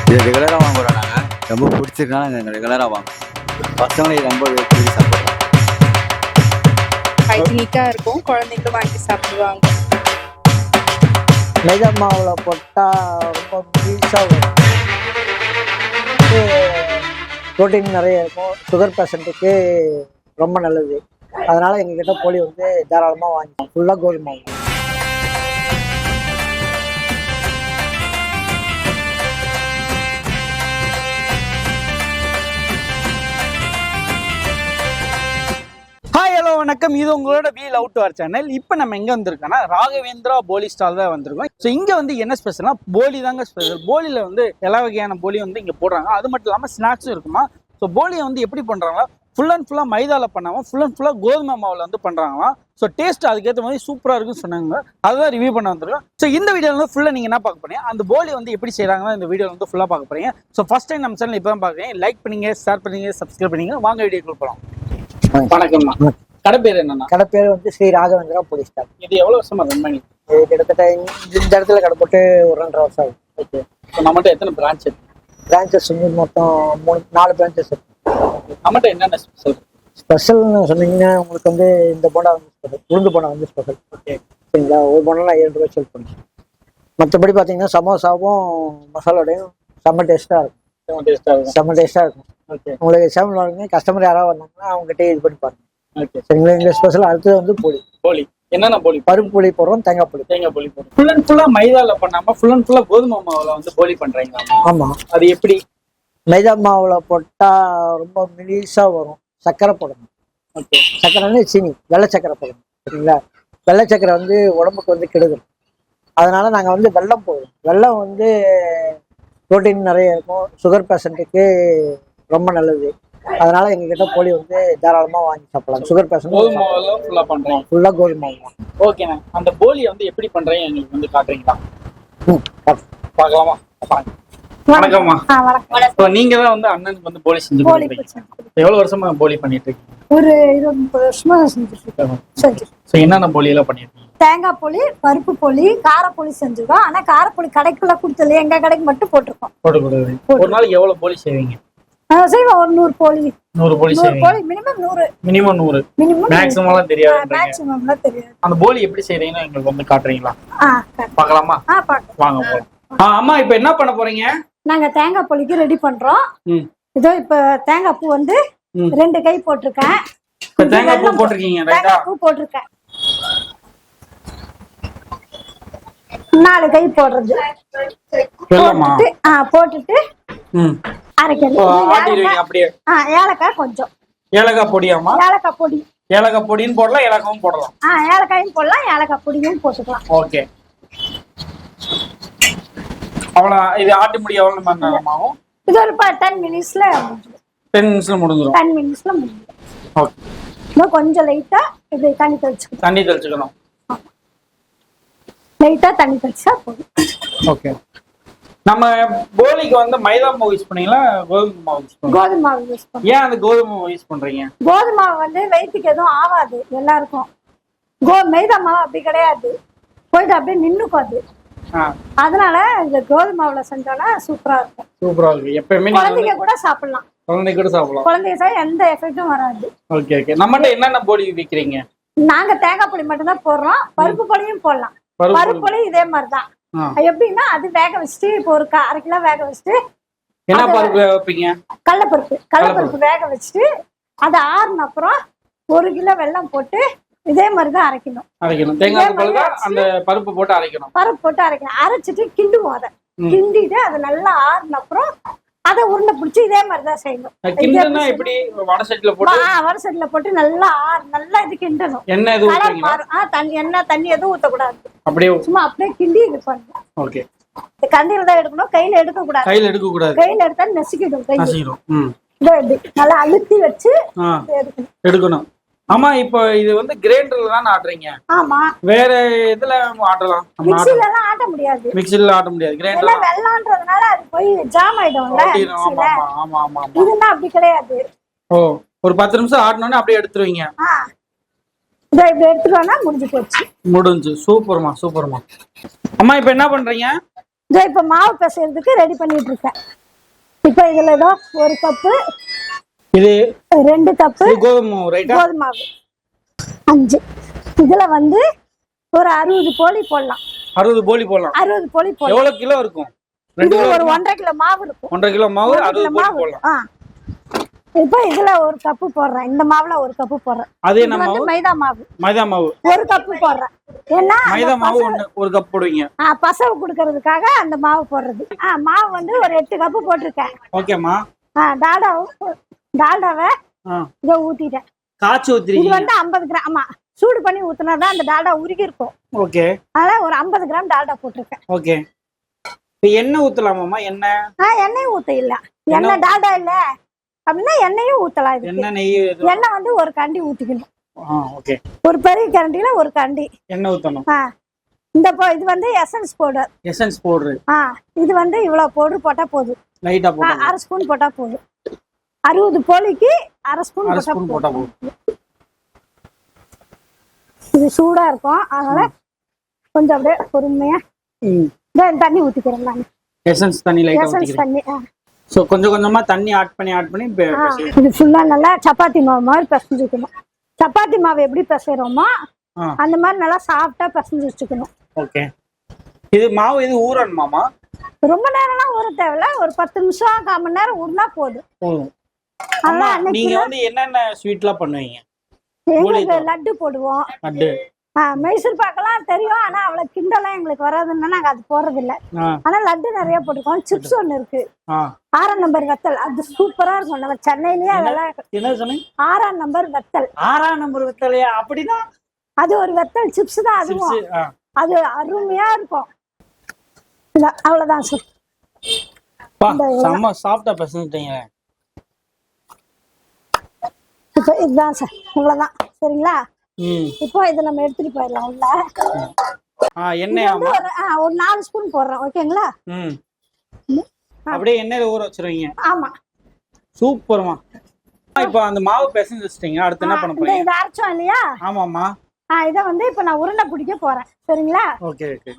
இது ரெகுலராக வாங்குறோம். நாங்கள் ரொம்ப பிடிச்சிருக்கனால நாங்கள் ரெகுலராக வாங்குறோம். பசங்களுக்கு ரொம்ப விரும்பி சாப்பிட்றோம். ஹைஜீனிக்காக இருக்கும், குழந்தைங்களும் வாங்கி சாப்பிடுவாங்க. மைதா மாவில் போட்டால் ரொம்ப ஈஸியாக வரும். ப்ரோட்டீன் நிறைய இருக்கும். சுகர் பேஷண்ட்டுக்கு ரொம்ப நல்லது. அதனால் எங்ககிட்ட போலி வந்து தாராளமாக வாங்கிப்போம். ஃபுல்லாக கோதுமை மாவு. ஹாய் ஹலோ வணக்கம். இது உங்களோட wheel out to our channel. இப்போ நம்ம எங்கே வந்திருக்கோம்னா ராகவேந்திரா போலி ஸ்டால் தான் வந்திருக்கோம். ஸோ இங்கே வந்து என்ன ஸ்பெஷல்னா போலி தாங்க ஸ்பெஷல். போலியில் வந்து எல்லா வகையான போலி வந்து இங்கே போடுறாங்க. அது மட்டும் இல்லாமல் ஸ்நாக்ஸும் இருக்குமா. ஸோ போலியை வந்து எப்படி பண்ணுறாங்களா, ஃபுல் அண்ட் ஃபுல்லாக மைதாவில் பண்ணாமல் ஃபுல் அண்ட் ஃபுல்லாக கோதுமை மாவில் வந்து பண்ணுறாங்களாம். ஸோ டேஸ்ட் அதுக்கேற்ற மாதிரி சூப்பராக இருக்குன்னு சொன்னாங்க. அதுதான் ரிவ்யூ பண்ண வந்திருக்கோம். ஸோ இந்த வீடியோவில் வந்து ஃபுல்லாக நீங்கள் என்ன பார்க்க போறீங்க, அந்த போலி வந்து எப்படி செய்கிறாங்கன்னா இந்த வீடியோவில் வந்து ஃபுல்லாக பார்க்க போறீங்க. ஸோ ஃபஸ்ட் டைம் நம்ம சேனல் இப்போ தான் பார்க்குறீங்க. லைக் பண்ணிங்க, ஷேர் பண்ணிங்க, சப்ஸ்கிரைப் பண்ணிங்க. வாங்க வீடியோக்குள்ள போகலாம். வணக்கம்மா. கடை பேர் என்னன்னா? கடை பேர் வந்து ஸ்ரீ ராகவேந்திரா போலி ஸ்டால். இது எவ்வளோ வருஷமா ரன் பண்ணி? இது கிட்டத்தட்ட இந்த இடத்துல கடை போட்டு ஒரு 2.5 வருஷம் ஆகும். ஓகே. ஸோ நம்மகிட்ட எத்தனை பிரான்ச் இருக்கு? பிரான்ச்சஸ் வந்து மொத்தம் 4 பிரான்ச்சஸ் இருக்கு. நம்மகிட்ட என்னென்ன ஸ்பெஷல்? ஸ்பெஷல்னு சொன்னீங்கன்னா உங்களுக்கு வந்து இந்த போண்டா வந்து ஸ்பெஷல், உளுந்து போண்டா வந்து ஸ்பெஷல். ஓகே. சரிங்களா? ஒரு போண்டா 7 ரூபாய் சேல் பண்ணுறோம். மற்றபடி பார்த்தீங்கன்னா சமோசாவும் மசாலோடையும் செம்ம டேஸ்ட்டாக இருக்கும். செம்ம டேஸ்ட்டாக இருக்கும். ஓகே. உங்களுக்கு சேவல் வாங்க கஸ்டமர் யாராவது வந்தாங்கன்னா அவங்ககிட்ட இது பண்ணி பாருங்க. ஓகே. சரிங்களா? எங்கள் ஸ்பெஷல் அடுத்தது வந்து போலி. போலி என்னென்ன போலி? பருப்பு போலி போடுறோம், தேங்காய் போலி. தேங்காய் போலி போடுறோம். ஃபுல் அண்ட் ஃபுல்லாக மைதாவில் பண்ணாமல் ஃபுல் அண்ட் ஃபுல்லாக கோதுமை மாவில் வந்து போலி பண்ணுறீங்களா? ஆமாம். அது எப்படி? மைதா மாவில் போட்டால் ரொம்ப மெலிசாக வரும். சர்க்கரை போடணும். ஓகே. சர்க்கரைன்னு சீனி, வெள்ளை சர்க்கரை போடணும். சரிங்களா? வெள்ளை சர்க்கரை வந்து உடம்புக்கு வந்து கெடுதல். அதனால நாங்கள் வந்து வெல்லம் போடுவோம். வெல்லம் வந்து ப்ரோட்டீன் நிறைய இருக்கும். சுகர் பேஷண்ட்டுக்கு ரொம்ப நல்லது. அதனால எங்ககிட்ட போலி வந்து தாராளமாக வாங்கி சாப்பிடலாம். சுகர் பேஷண்ட் கோதுமை மாவில் ஃபுல்லாக பண்ணுறோம். ஃபுல்லாக கோதுமை மாவு. ஓகேண்ணா. அந்த போலியை வந்து எப்படி பண்ணுறீங்க எங்களுக்கு வந்து காட்டுறீங்களா? பார்க்கலாமா? வணக்கம்மா. இப்போ நீங்க தான் வந்து அண்ணனுக்கு வந்து போலி செஞ்சு கொடுக்குறீங்க. எவ்வளவு வருஷமா போலி பண்ணிட்டு இருக்கீங்க? ஒரு 20-30 வருஷமா செஞ்சுருக்கோம். ஸோ என்னென்ன போலி எல்லாம் பண்ணிருக்கீங்க? தேங்காய் போலி, பருப்பு போலி, காரப்பொலி செஞ்சிருக்கோம். ஆனா காரப்பொலி கடைக்குள்ள கொடுத்தது எங்க கடைக்கு மட்டும் போட்டிருக்கோம். போட்டு கொடுக்குறீங்க. ஒரு நாளைக்கு எவ்வளவு போலி செய்வீங்க? செய்வோம். ஒரு 100 போலி. 100 போலி செய்வீங்க. போலி மினிமம் 100. மினிமம் 100. மேக்ஸிமம்லாம் தெரியாது. மேக்ஸிமம்லாம் தெரியாது. அந்த போலி எப்படி செய்றீங்கன்னு எங்களுக்கு வந்து காட்டுறீங்களா? பார்க்கலாமா? பார்க்கலாம். வாங்க போலாம். அம்மா இப்போ என்ன பண்ண போறீங்க? நாங்க தேங்காய் போலிக்கு ரெடி பண்றோம். இதோ இப்ப தேங்காய் பூ வந்து 2 கை போட்டிருக்கேன். இப்போ தேங்காய் பூ போட்டிருக்கீங்க. தேங்காய் பூ போட்டிருக்கேன். 4 கை போடுறது. போட்டுட்டு அரைக்கணும். அப்படியே ஏலக்காய் கொஞ்சம். ஏலக்காய் பொடியாமா? ஏலக்காய் பொடி. ஏலக்காய் பொடின்னு போடலாம், ஏலக்காயும் போடலாம். ஏலக்காயும் போடலாம், ஏலக்காய் பொடியும் போட்டுக்கலாம். ஓகே. அவ்வளோ. இது ஆட்டி முடி எவ்வளோ மணி நேரம் ஆகும்? இது ஒரு 10 மினிட்ஸ்ல 10 நிமிஷத்துல முடிஞ்சிடும். 10 மினிட்ஸ்ல முடிஞ்சிடும். ஓகே. இன்னும் கொஞ்சம் லைட்டா இது தண்ணி தெளிச்சுக்கணும். தண்ணி தெளிச்சுக்கணும். லைட்டா தண்ணி தெளிச்சா போதும். ஓகே. நம்ம போலிக்கு வந்து மைதா மாவு யூஸ் பண்ணீங்களா, கோதுமை மாவு யூஸ் பண்ணீங்களா? கோதுமை மாவு யூஸ் பண்ணுவோம். ஏன் அந்த கோதுமை மாவு யூஸ் பண்றீங்க? கோதுமை மாவு வந்து வயிற்றுக்கு எதுவும் ஆகாது எல்லாருக்கும். மைதா மாவு அப்படி கிடையாது, போயிட்டு அப்படியே நின்னுக்கும் அது. அதனால இந்த கோதுமை மாவுல செஞ்சோம்னா சூப்பரா இருக்கும். சூப்பரா இருக்கு. எப்பவுமே குழந்தைங்க கூட சாப்பிடலாம். குழந்தைங்க கூட சாப்பிடலாம். குழந்தைங்க சாப்பிட எந்த எஃபெக்டும் வராது. Okay okay. நம்மகிட்ட என்னென்ன போலி விற்கிறீங்க? நாங்க தேங்காய் பொடி மட்டும் தான் போடுறோம். பருப்பு பொடியும் போடலாம். பருப்பு பொடி இதே மாதிரிதான். எப்படின்னா அது வேக வச்சுட்டு இப்போ ஒரு 1/2 கிலோ வேக வச்சுட்டு. என்ன பருப்பு வைப்பீங்க? கடலைப்பருப்பு வேக வச்சுட்டு அதை ஆறுன அப்புறம் 1 கிலோ வெல்லம் போட்டு இதே மாதிரிதான் அரைக்கணும். தேங்காய் பால் அந்த பருப்பு போட்டு அரைக்கணும். பருப்பு போட்டு அரைக்கணும். அரைச்சிட்டு கிண்டுவோம். அதை கிண்டிட்டு அது நல்லா ஆறுன அப்புறம் அதை உருண்டை பிடிச்சி இதே மாதிரிதான் செய்யணும். எப்படி வடசட்டில போட்டு நல்லா இது கிண்டணும். தண்ணி எதுவும் ஊத்தக்கூடாது. அப்படியே சும்மா அப்படியே கிண்டி இது பண்ணணும். ஓகே. கண்டியில தான் எடுக்கணும், கையில எடுக்க கூடாது. கையில எடுத்தா நெசிக்கிடும். நல்லா அழுத்தி வச்சு எடுக்கணும். ஆமா. இப்போ இது வந்து கிரைண்டர்ல தான் ஆட்டுறீங்க. ஆமா. வேற இதுல ஆட்டலாம்? மிக்ஸில எல்லாம் ஆட்ட முடியாது. மிக்ஸில ஆட்ட முடியாது. கிரைண்டர்ல வெல்லம்ன்றதுனால அது போய் ஜாம் ஆயிடும்ல. ஆமா ஆமா ஆமா. இதுனா அப்படி கிடையாது. ஓ, ஒரு 10 நிமிஷம் ஆட்டனோனே அப்படியே எடுத்துருவீங்க. இத இப்படி எடுத்துட்டோம்னா முடிஞ்சு போச்சு. முடிஞ்சு. சூப்பர்மா சூப்பர்மா. அம்மா இப்போ என்ன பண்றீங்க? இப்ப மாவு பிசைறதுக்கு ரெடி பண்ணிட்டு இருக்கேன். இப்போ இதுல ஏதோ ஒரு கப்பு, இது 2 கப்பு கோதுமை மாவு ரைட்டா? கோதுமை மாவு 5. இதுல வந்து ஒரு 60 போலி போடலாம். 60 போலி போடலாம். 60 போலி போடலாம். எவ்வளவு கிலோ இருக்கும்? இது ஒரு 1.5 கிலோ மாவு இருக்கும். 1.5 கிலோ மாவு 60 போலி போடலாம். இப்போ இதுல ஒரு கப்பு போடுறேன். இந்த மாவுல ஒரு கப்பு போடுறேன். அது என்ன மாவு? மைதா மாவு. மைதா மாவு ஒரு கப்பு போடுறேன். ஏன்னா மைதா மாவு ஒரு கப் போடுவீங்க. பசவு குடுக்கறதுக்காக அந்த மாவு போடுறது. மாவு வந்து ஒரு 8 கப்பு போட்டிருக்கேன். ஓகேம்மா. டால்டாவை இதை ஊத்திட்டேன். காய்ச்சி ஊத்திரீங்க. இது வந்து 50 கிராம். ஆமா, சூடு பண்ணி ஊத்துனாதான் அந்த டால்டா உருகி இருக்கும். ஓகே. அதனால ஒரு 50 கிராம் டால்டா போட்டிருக்கேன். ஓகே. இப்போ எண்ணெய் ஊத்தலாமாம்மா? எண்ணெயும் ஊத்த இல்ல. எண்ணெய் டால்டா இல்ல அப்படின்னா எண்ணெயும் ஊத்தலாம். இது எண்ணெய் வந்து ஒரு கண்டி ஊத்திக்கணும். ஓகே. ஒரு பெரிய கரண்டில ஒரு கண்டி எண்ணெய் ஊத்தணும். இந்த இது வந்து எசன்ஸ் பவுடர். Essence powder. இது வந்து இவ்வளவு பவுடர் போட்டா போதும். லைட்டா போட்டா 1/2 ஸ்பூன் போட்டா போதும். 60 போலிக்கு 1/2 ஸ்பூன் போட்டா போதும். இது சூடா இருக்கும். அதனால கொஞ்சம் அப்படியே பொறுமையா தண்ணி ஊத்திக்கிறேன். நான் எசன்ஸ் தண்ணி லைட்டா ஊத்திக்கிறேன். தண்ணி சோ கொஞ்சம் கொஞ்சமா தண்ணி ஆட் பண்ணி இது ஃபுல்லா நல்லா சப்பாத்தி மாவு மாதிரி பிசைஞ்சுக்கணும். சப்பாத்தி மாவு எப்படி பிசைறோமோ அந்த மாதிரி நல்லா சாஃப்டா பிசைஞ்சு வச்சுக்கணும். ஓகே. இது மாவு இது ஊறணுமாமா? ரொம்ப நேரம்லாம் ஊற தேவையில்ல. ஒரு 10 நிமிஷம் 1/4 மணி நேரம் ஊறினா போதும். நீங்க வந்து என்னென்ன ஸ்வீட்லாம் பண்ணுவீங்க? லட்டு போடுவோம். லட்டு, மைசூர் பாக்கெல்லாம் தெரியும். ஆனா அவ்வளவு கிண்டெல்லாம் எங்களுக்கு வராதுன்னா நாங்க அது போறது இல்ல. ஆனா லட்டு நிறைய போட்டுருக்கோம். சிப்ஸ் ஒண்ணு இருக்கு, 6ஆம் நம்பர் வத்தல். அது சூப்பரா இருக்கும். நம்ம சென்னையிலேயே அதெல்லாம். என்ன சொன்னீங்க? 6ஆம் நம்பர் வத்தல். 6ஆம் நம்பர் வத்தலையா? அப்படின்னா அது ஒரு வத்தல் சிப்ஸ் தான். அதுவும் அது அருமையா இருக்கும். அவ்வளவுதான் சார். செம்ம சாஃப்டா பிசைஞ்சிட்டீங்க. இப்போ இதுதான் சார். இவ்வளவுதான். சரிங்களா? இப்போ இதை நம்ம எடுத்துட்டு போயிடலாம் உள்ள. எண்ணெய் ஒரு 4 ஸ்பூன் போடுறோம். ஓகேங்களா? அப்படியே எண்ணெயில ஊற வச்சிருவீங்க. ஆமா. சூப்பர்மா. இப்போ அந்த மாவு பிசைஞ்சு வச்சிட்டீங்க. அடுத்து என்ன பண்ண போறீங்க? இதை அரைச்சோம் இல்லையா? ஆமாம்மா. இதை வந்து இப்போ நான் உருண்டை பிடிக்க போறேன். சரிங்களா? Okay okay.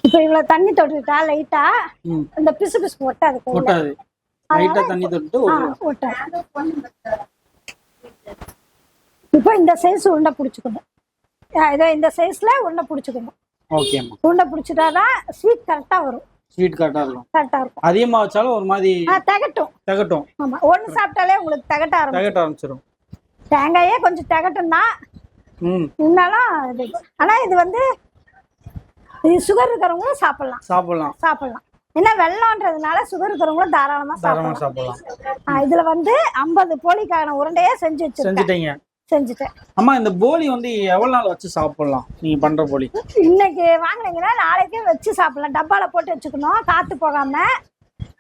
இப்போ இவ்வளவு தண்ணி தொட்டுட்டா லைட்டா இந்த பிசு பிசு ஒட்டாது. லைட்டா தண்ணி தொட்டு ஒட்டாது. இப்போ இந்த சைஸ் உருண்டை பிடிச்சுக்கணும். இதோ இந்த சைஸ்ல உருண்டை பிடிச்சுக்கணும். ஓகேம்மா. உருண்டை பிடிச்சிட்டாதான் ஸ்வீட் கரெக்டா வரும். ஸ்வீட் கரெக்டா இருக்கும். கரெக்டா இருக்கும். அதிகமா வச்சாலும் ஒரு மாதிரி தகட்டும். ஆமா, ஒன்னு சாப்பிட்டாலே உங்களுக்கு தகட்ட ஆரம்பிச்சிடும். தேங்காயே கொஞ்சம் தகட்டும் தான். இருந்தாலும் ஆனா இது வந்து இது சுகர் இருக்கிறவங்களும் சாப்பிடலாம். ஏன்னா வெள்ளம்ன்றதுனால சுகர் இருக்கிறவங்களும் தாராளமா சாப்பிடலாம். இதுல வந்து 50 போலிக்கான உருண்டையே செஞ்சுட்டேன். அம்மா, இந்த போலி வந்து எவ்வளவு நாள் வச்சு சாப்பிடலாம்? நீங்க பண்ற போலி இன்னைக்கு வாங்கினீங்கன்னா நாளைக்கே வச்சு சாப்பிடலாம். டப்பால போட்டு வச்சுக்கணும், காத்து போகாம.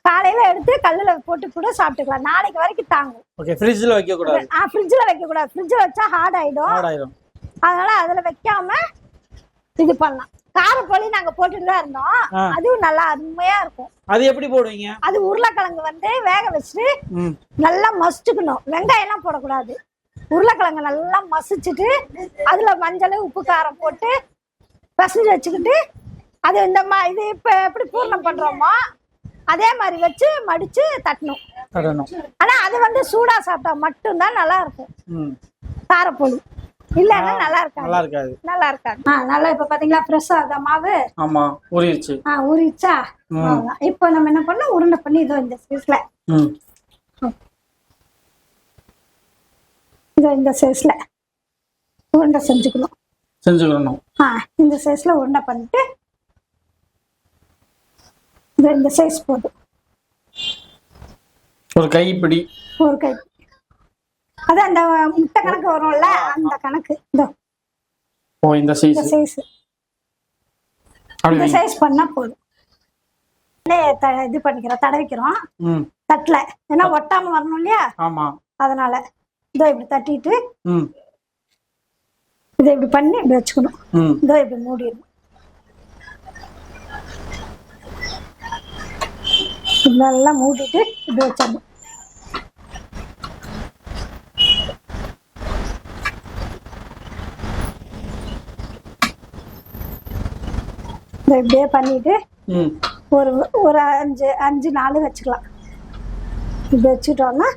காலையில எடுத்து கல்லுல போட்டு கூட சாப்பிட்டுக்கலாம். நாளைக்கு வரைக்கும் தாங்கும். ஓகே. ஃப்ரிட்ஜ்ல வைக்க கூடாது. ஃப்ரிட்ஜ்ல வைக்க கூடாது. ஃப்ரிட்ஜ்ல வச்சா ஹார்ட் ஆயிடும். அதனால அதுல வைக்காம இது பண்ணலாம். காரப்போலி நாங்க போட்டுட்டு தான் இருந்தோம். அதுவும் நல்லா அருமையா இருக்கும். அது எப்படி போடுவீங்க? அது உருளைக்கிழங்கு வந்து வேக வச்சுட்டு நல்லா மசிச்சுக்கணும். வெங்காயம் எல்லாம் போடக்கூடாது. உருளைக்கிழங்கு நல்லா மசிச்சுட்டு அதுல மஞ்சள் உப்பு காரம் போட்டு பசஞ்சு வச்சுக்கிட்டு அது இந்த இது இப்ப எப்படி பூர்ணம் பண்றோமோ அதே மாதிரி வச்சு மடிச்சு தட்டணும். ஆனா அது வந்து சூடா சாப்பிட்டா மட்டும்தான் நல்லா இருக்கும் காரப்போலி. இல்லன்னா நல்லா இருக்காது. நல்லா இப்ப பாத்தீங்களா ஃப்ரெஷ்ஷா அந்த மாவு. ஆமா, ஊறிடுச்சு. ஊறிச்சா? இப்போ நம்ம என்ன பண்ணோம், உருண்டை பண்ணி இதோ இந்த சைஸ்ல இந்த சைஸ்ல உருண்டை செஞ்சுக்கணும். இந்த சைஸ்ல உருண்டை பண்ணிட்டு இந்த சைஸ் போதும். ஒரு கைப்பிடி. அது அந்த முட்டை கணக்கு வரும்ல, அந்த கணக்கு. இந்த சைஸ் பண்ணா போதும். இது பண்ணிக்கிறோம், தடவிக்கிறோம் தட்டுல. ஏன்னா ஒட்டாம வரணும் இல்லையா? அதனால இதோ இப்படி தட்டிட்டு இதை இப்படி பண்ணி இப்படி வச்சுக்கணும். இதோ இப்படி மூடிடணும். நல்லா மூடிட்டு இப்படி வச்சிடணும். இதை இப்படியே பண்ணிட்டு ம் ஒரு ஒரு 5 நாள் வச்சுக்கலாம். இப்படி வச்சுட்டோம்னா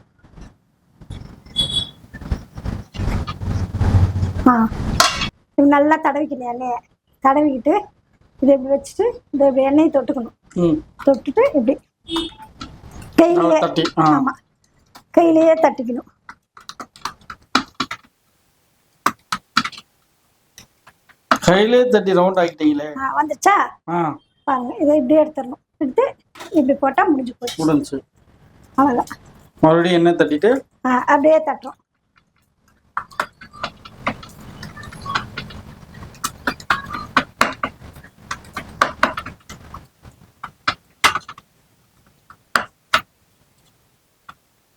இப்படி நல்லா தடவிக்கணும். எண்ணெயை தடவிக்கிட்டு இதை இப்படி வச்சுட்டு இதை இப்படி எண்ணெயை தொட்டுக்கணும். ம் தொட்டுட்டு இப்படி கையிலேயே தட்டி ஆமா கையிலேயே தட்டிக்கணும். கையிலே தட்டி ரவுண்ட் ஆக்கிட்டீங்களே. வந்துச்சா பாருங்க. இதை இப்படியே எடுத்துடணும். எடுத்து இப்படி போட்டா முடிஞ்சு போச்சு. முடிஞ்சு அவ்வளோதான். மறுபடியும் எண்ணெய் தட்டிட்டு அப்படியே தட்டுறோம்.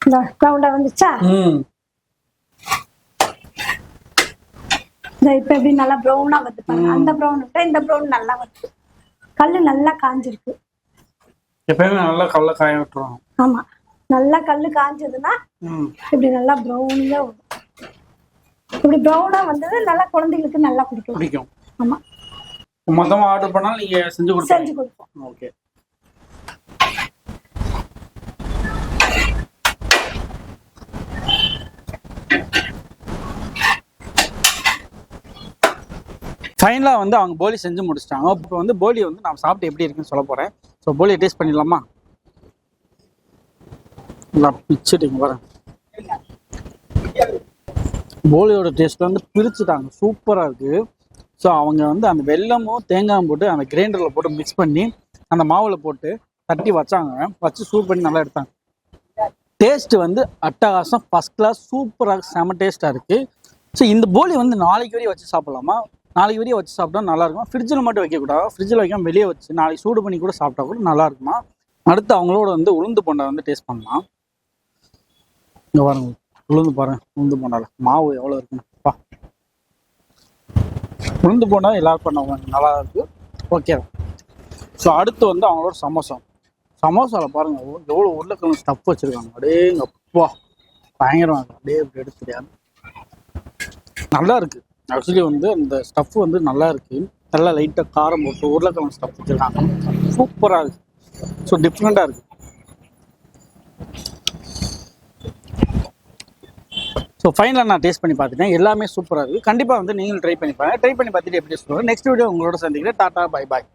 இந்த ரவுண்டா வந்துச்சா? இப்ப எப்படி நல்லா ப்ரௌனா வருது பாருங்க. அந்த ப்ரௌன் விட்டா இந்த ப்ரௌன் நல்லா வருது. கல்லு நல்லா காஞ்சிருக்கு. எப்பயுமே நல்லா கல்ல காய விட்டுருவோம். ஆமா, நல்லா கல்லு காஞ்சதுன்னா இப்படி நல்லா ப்ரௌனியா வரும். இப்படி ப்ரௌனா வந்தது நல்லா குழந்தைங்களுக்கு நல்லா பிடிக்கும். ஆமா, மொத்தமா ஆர்டர் பண்ணாலும் நீங்க செஞ்சு கொடுப்போம். ஓகே. ஃபைனலாக வந்து அவங்க போலி செஞ்சு முடிச்சிட்டாங்க. இப்போ வந்து போலி வந்து நான் சாப்பிட்டு எப்படி இருக்குன்னு சொல்ல போகிறேன். ஸோ போலியை டேஸ்ட் பண்ணிடலாமா? நல்லா பிச்சுட்டிங்க பாருங்க. போலியோட டேஸ்ட் வந்து பிரிச்சுட்டாங்க, சூப்பராக இருக்குது. ஸோ அவங்க வந்து அந்த வெல்லமும் தேங்காயும் போட்டு அந்த கிரைண்டரில் போட்டு மிக்ஸ் பண்ணி அந்த மாவில் போட்டு தட்டி வச்சாங்க. வச்சு சூப் பண்ணி நல்லா எடுத்தாங்க. டேஸ்ட்டு வந்து அட்டகாசம், ஃபஸ்ட் கிளாஸ், சூப்பராக செம டேஸ்ட்டாக இருக்குது. ஸோ இந்த போலி வந்து நாளைக்கு வரையும் வச்சு சாப்பிட்லாமா? நாளைக்கு வரையும் வச்சு சாப்பிட்டா நல்லாயிருக்கும். ஃப்ரிட்ஜில் மட்டும் வைக்கக்கூடாது. ஃப்ரிட்ஜில் வைக்காம வெளியே வச்சு நாளைக்கு சூடு பண்ணி கூட சாப்பிட்டா கூட நல்லா இருக்குமா. அடுத்து அவங்களோட வந்து உளுந்து போண்டா வந்து டேஸ்ட் பண்ணலாம். இங்கே பாருங்க, உளுந்து பாருங்க. உளுந்து போண்டால மாவு எவ்வளோ இருக்குப்பா. உளுந்து போண்டா எல்லாரும் பண்ண நல்லா இருக்குது. ஓகே. ஸோ அடுத்து வந்து அவங்களோட சமோசாவில் பாருங்கள் எவ்வளோ உருளைக்கிழங்கு ஸ்டஃப் வச்சுருக்காங்க. அப்படியே எங்கள் அப்பா பயங்கரமாக இருக்குது. அப்படியே இப்படி எடுத்து தெரியாது, நல்லா இருக்குது. ஆக்சுவலி வந்து அந்த ஸ்டஃப் வந்து நல்லா இருக்குது. நல்லா லைட்டாக காரம் போட்டு உருளைக்கிழங்கு ஸ்டஃப் வச்சுருக்காங்க. சூப்பராக இருக்குது. ஸோ டிஃப்ரெண்ட்டாக இருக்குது. ஸோ ஃபைனலாக நான் டேஸ்ட் பண்ணி பார்த்துட்டேன். எல்லாமே சூப்பராக இருக்குது. கண்டிப்பாக வந்து நீங்களும் ட்ரை பண்ணி பாருங்கள். ட்ரை பண்ணி பார்த்துட்டு எப்படி சொல்லுவாங்க. நெக்ஸ்ட் வீடியோ உங்களோட சந்திக்கிறேன். Tata, bye bye.